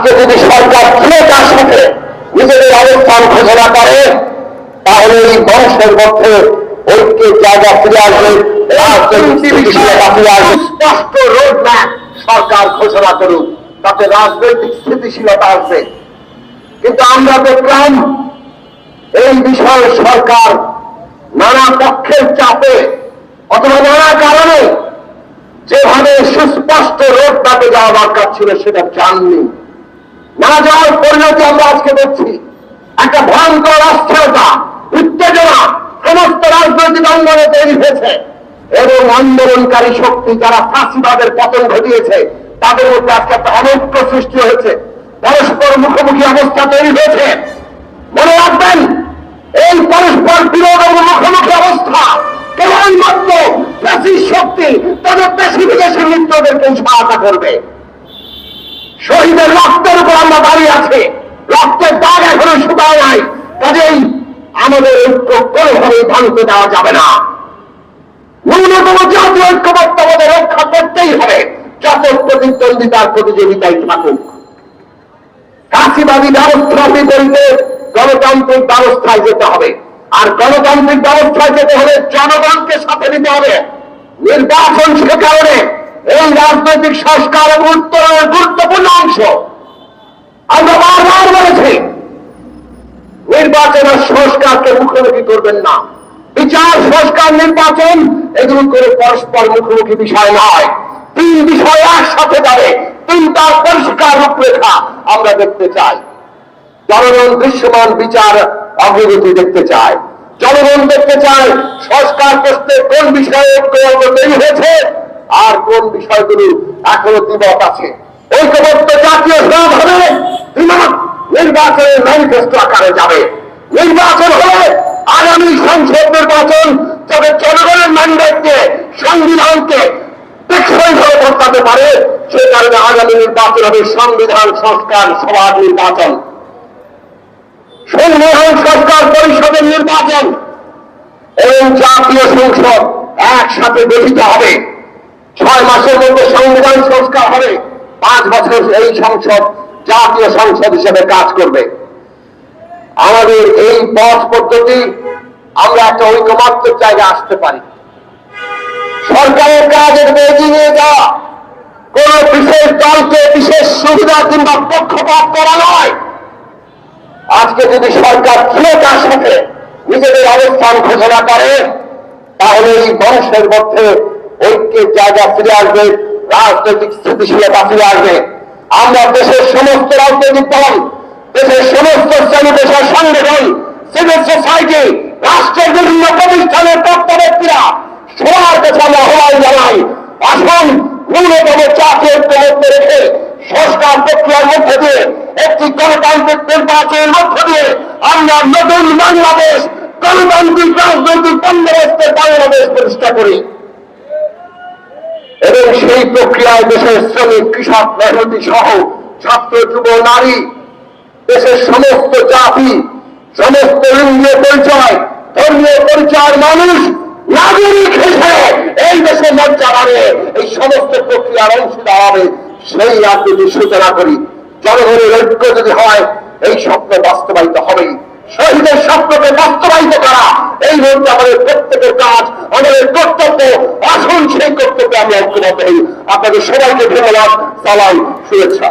আজকে যদি সরকার ক্ষমতার সাথে নিজেদের অবস্থান ঘোষণা করে তাহলে এই বংশের মধ্যে ঐক্যের জায়গা ফিরে আসবে, রাজনৈতিক স্থিতিশীলতা ফিরে আসবে। স্পষ্ট রোড ম্যাপ সরকার ঘোষণা করুক, তাতে রাজনৈতিক স্থিতিশীলতা আসবে। কিন্তু আমরা দেখলাম এই বিষয়ে সরকার নানা পক্ষের চাপে অথবা নানা কারণে যেভাবে সুস্পষ্ট রোড ম্যাপে যাওয়া দরকার ছিল সেটা জাননি, না যাওয়ার পরিণতি আমরা আজকে দেখছি। একটা ভয়ঙ্কর অস্থিরতা, উত্তেজনা সমস্ত রাজনৈতিক অঙ্গনে তৈরি হয়েছে এবং আন্দোলনকারী শক্তি যারা ফাঁসিবাদের পতন ঘটিয়েছে তাদের মধ্যে আজকে একটা অনৈক্য সৃষ্টি হয়েছে, পরস্পর মুখোমুখি অবস্থা তৈরি হয়েছে। মনে রাখবেন, এই পরস্পর বিরোধ এবং মুখোমুখি অবস্থা কেবলমাত্র ফ্যাসিস্ট শক্তি তাদের দেশি বিদেশি মিত্রদেরকে সহায়তা করবে। শহীদের রক্তের উপর আমরা দাঁড়িয়ে আছি, রক্তের দাগ এখনো শুকায় নাই, কাজেই আমাদের ঐক্য কোনোভাবেই ভাঙতে দেওয়া যাবে না। ন্যূনতম জাতীয় ঐক্যবদ্ধ আমাদের রক্ষা করতেই হবে, যত প্রতিদ্বন্দ্বিতার প্রতিযোগিতায় থাকুক। ফাঁসিবাদী ব্যবস্থার বিপরীতে গণতান্ত্রিক ব্যবস্থায় যেতে হবে, আর গণতান্ত্রিক ব্যবস্থায় যেতে হলে জনগণকে সাথে নিতে হবে। নির্বাচন সে কারণে এই রাজনৈতিক সংস্কার এবং উত্তরণের গুরুত্বপূর্ণ অংশ। আমরা বারবার বলেছি, নির্বাচনের সংস্কারকে মুখোমুখি করবেন না। বিচার, সংস্কার, নির্বাচন এগুলো করে পরস্পর মুখোমুখি বিষয় নয়। তিন বিষয় একসাথে যাবে, তিনটা পরিষ্কার রূপরেখা আমরা দেখতে চাই। জনগণ দৃশ্যমান বিচার অগ্রগতি দেখতে চায়, জনগণ দেখতে চায় সংস্কার প্রশ্নে কোন বিষয়ে ঐক্যবদ্ধ তৈরি হয়েছে আর কোন বিষয়গুলো এখনো দ্বিমত আছে। ঐক্যবদ্ধ জাতীয় সমাজ হবে, দ্বিমত নির্বাচনের ম্যানিফেস্টো আকারে যাবে। নির্বাচন হলে আগামী সংসদ নির্বাচন তবে জনগণের ম্যান্ডেট দিয়ে সংবিধানকে টেকসইভাবে বদলাতে পারে, সে কারণে আগামী নির্বাচন হবে সংবিধান সংস্কার সভার নির্বাচন, সংবিধান সংস্কার পরিষদের নির্বাচন এবং জাতীয় সংসদ একসাথে গঠিত হবে। 6 মাসের মধ্যে সংবিধান সংস্কার হবে, 5 বছর এই সংসদ জাতীয় সংসদ হিসেবে কাজ করবে। আমাদের এই পথ পদ্ধতি আমরা একটা ঐকমত্যের জায়গায় আসতে পারি। সরকারের কাজ এগিয়ে নিয়ে যাওয়া, কোন বিশেষ দলকে বিশেষ সুবিধা কিংবা পক্ষপাত করা নয়। আজকে যদি সরকার ক্ষমতার সাথে নিজেদের অবস্থান ঘোষণা করে তাহলে এই বংশের মধ্যে ঐক্যের জায়গা ফিরে আসবে, রাজনৈতিক স্থিতিশীলতা ফিরে আসবে। আমরা দেশের সমস্ত রাজনৈতিক দল, দেশের সমস্ত শ্রেণী পেশার সংগঠন, সিভিল সোসাইটি, রাষ্ট্রের বিভিন্ন প্রতিষ্ঠানের কর্তা ব্যক্তিরা সবার কাছে আমরা আহ্বান জানাই, আসুন ন্যূনতম জাতীয় ঐক্যবদ্ধ রেখে সংস্কার প্রক্রিয়ার মধ্যে দিয়ে একটি গণতান্ত্রিক নির্বাচনের মধ্য দিয়ে আমরা নতুন বাংলাদেশ, গণতান্ত্রিক রাজনৈতিক বন্দোবস্তের বাংলাদেশ প্রতিষ্ঠা করি এবং সেই প্রক্রিয়ায় দেশের শ্রমিক, কৃষক, মেহনতি সহ ছাত্র, যুব, নারী, দেশের সমস্ত জাতি, সমস্ত লিঙ্গীয় পরিচয়, ধর্মীয় পরিচয়ের মানুষ নাগরিক হিসেবে এই দেশে মর্যাদা বাড়ে, এই সমস্ত প্রক্রিয়ার অংশীদার হবে। সেই রাজনীতির সূচনা করি। জনগণের ঐক্য যদি হয় এই স্বপ্ন বাস্তবায়িত হবেই। শহীদের স্বপ্নকে বাস্তবায়িত করা এই মুহূর্তে আমাদের প্রত্যেকের কাজ, আমাদের কর্তব্য। আসুন সেই কর্তব্যে আমি ঐক্যবদ্ধ হই। আপনাদের সবাইকে ধন্যবাদ, সালাম, শুভেচ্ছা।